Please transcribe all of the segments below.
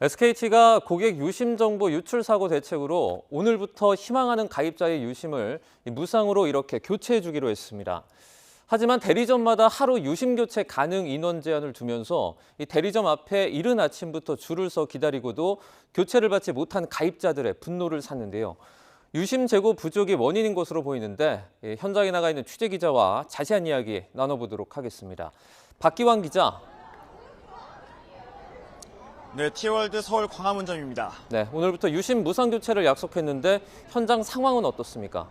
SKT가 고객 유심 정보 유출 사고 대책으로 오늘부터 희망하는 가입자의 유심을 무상으로 이렇게 교체해 주기로 했습니다. 하지만 대리점마다 하루 유심 교체 가능 인원 제한을 두면서 이 대리점 앞에 이른 아침부터 줄을 서 기다리고도 교체를 받지 못한 가입자들의 분노를 샀는데요. 유심 재고 부족이 원인인 것으로 보이는데 현장에 나가 있는 취재 기자와 자세한 이야기 나눠보도록 하겠습니다. 박기환 기자. 네, 티월드 서울 광화문점입니다. 네, 오늘부터 유심 무상 교체를 약속했는데 현장 상황은 어떻습니까?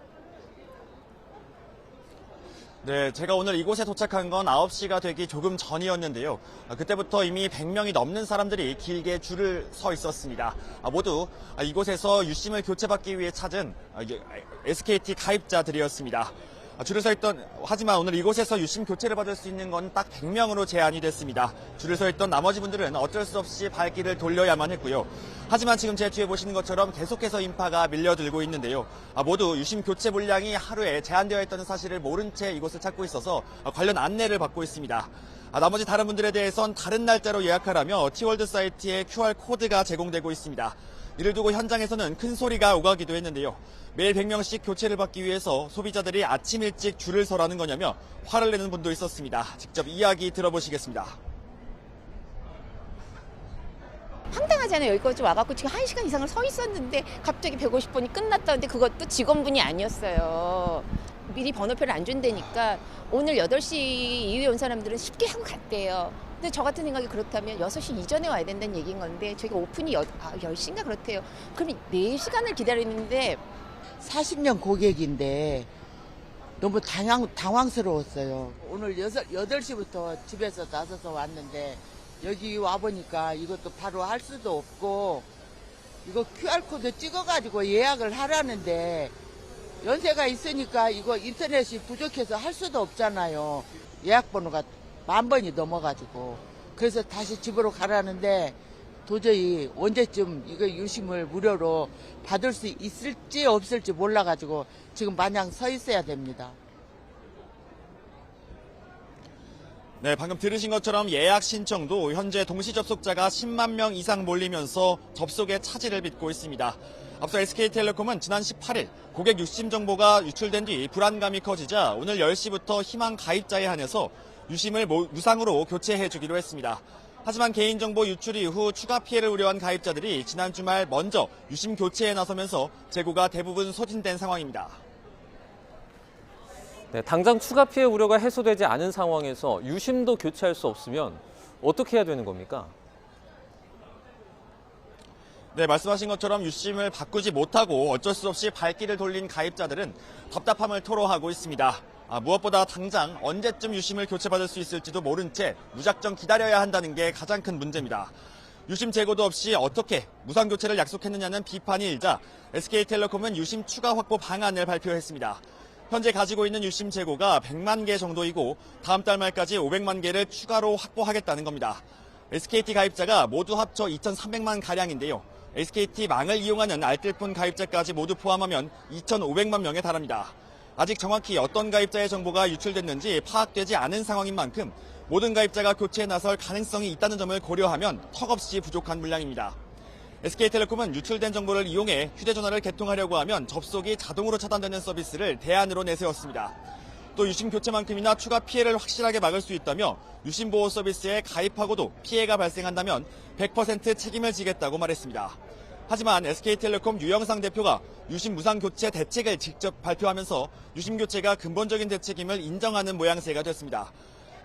네, 제가 오늘 이곳에 도착한 건 9시가 되기 조금 전이었는데요. 그때부터 이미 100명이 넘는 사람들이 길게 줄을 서 있었습니다. 모두 이곳에서 유심을 교체받기 위해 찾은 SKT 가입자들이었습니다. 줄을 서 있던, 하지만 오늘 이곳에서 유심 교체를 받을 수 있는 건 딱 100명으로 제한이 됐습니다. 줄을 서 있던 나머지 분들은 어쩔 수 없이 발길을 돌려야만 했고요. 하지만 지금 제 뒤에 보시는 것처럼 계속해서 인파가 밀려들고 있는데요. 모두 유심 교체 물량이 하루에 제한되어 있다는 사실을 모른 채 이곳을 찾고 있어서 관련 안내를 받고 있습니다. 나머지 다른 분들에 대해선 다른 날짜로 예약하라며 티월드 사이트에 QR코드가 제공되고 있습니다. 이를 두고 현장에서는 큰 소리가 오가기도 했는데요. 매일 100명씩 교체를 받기 위해서 소비자들이 아침 일찍 줄을 서라는 거냐며 화를 내는 분도 있었습니다. 직접 이야기 들어보시겠습니다. 황당하잖아요. 여기까지 와갖고 지금 1시간 이상을 서 있었는데 갑자기 150번이 끝났다는데 그것도 직원분이 아니었어요. 미리 번호표를 안 준다니까 오늘 8시 이후에 온 사람들은 쉽게 하고 갔대요. 근데 저 같은 생각이 그렇다면 6시 이전에 와야 된다는 얘기인 건데 저희가 오픈이 10시인가 그렇대요. 그럼 4시간을 기다리는데 40년 고객인데 너무 당황스러웠어요. 오늘 8시부터 집에서 나서서 왔는데 여기 와보니까 이것도 바로 할 수도 없고 이거 QR코드 찍어가지고 예약을 하라는데 연세가 있으니까 이거 인터넷이 부족해서 할 수도 없잖아요. 예약 번호가 10,000번이 넘어가지고 그래서 다시 집으로 가라는데 도저히 언제쯤 이거 유심을 무료로 받을 수 있을지 없을지 몰라가지고 지금 마냥 서 있어야 됩니다. 네, 방금 들으신 것처럼 예약 신청도 현재 동시 접속자가 10만 명 이상 몰리면서 접속의 차질을 빚고 있습니다. 앞서 SK텔레콤은 지난 18일 고객 유심 정보가 유출된 뒤 불안감이 커지자 오늘 10시부터 희망 가입자에 한해서 유심을 무상으로 교체해 주기로 했습니다. 하지만 개인정보 유출 이후 추가 피해를 우려한 가입자들이 지난 주말 먼저 유심 교체에 나서면서 재고가 대부분 소진된 상황입니다. 네, 당장 추가 피해 우려가 해소되지 않은 상황에서 유심도 교체할 수 없으면 어떻게 해야 되는 겁니까? 네, 말씀하신 것처럼 유심을 바꾸지 못하고 어쩔 수 없이 발길을 돌린 가입자들은 답답함을 토로하고 있습니다. 무엇보다 당장 언제쯤 유심을 교체받을 수 있을지도 모른 채 무작정 기다려야 한다는 게 가장 큰 문제입니다. 유심 재고도 없이 어떻게 무상 교체를 약속했느냐는 비판이 일자 SK텔레콤은 유심 추가 확보 방안을 발표했습니다. 현재 가지고 있는 유심 재고가 100만 개 정도이고 다음 달 말까지 500만 개를 추가로 확보하겠다는 겁니다. SKT 가입자가 모두 합쳐 2,300만 가량인데요. SKT망을 이용하는 알뜰폰 가입자까지 모두 포함하면 2,500만 명에 달합니다. 아직 정확히 어떤 가입자의 정보가 유출됐는지 파악되지 않은 상황인 만큼 모든 가입자가 교체에 나설 가능성이 있다는 점을 고려하면 턱없이 부족한 물량입니다. SK텔레콤은 유출된 정보를 이용해 휴대전화를 개통하려고 하면 접속이 자동으로 차단되는 서비스를 대안으로 내세웠습니다. 또 유심 교체만큼이나 추가 피해를 확실하게 막을 수 있다며 유심 보호 서비스에 가입하고도 피해가 발생한다면 100% 책임을 지겠다고 말했습니다. 하지만 SK텔레콤 유영상 대표가 유심 무상 교체 대책을 직접 발표하면서 유심 교체가 근본적인 대책임을 인정하는 모양새가 됐습니다.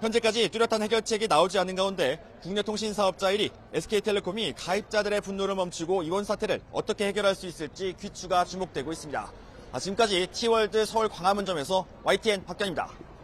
현재까지 뚜렷한 해결책이 나오지 않은 가운데 국내 통신 사업자 1위 SK텔레콤이 가입자들의 분노를 멈추고 이번 사태를 어떻게 해결할 수 있을지 귀추가 주목되고 있습니다. 지금까지 티월드 서울 광화문점에서 YTN 박견입니다.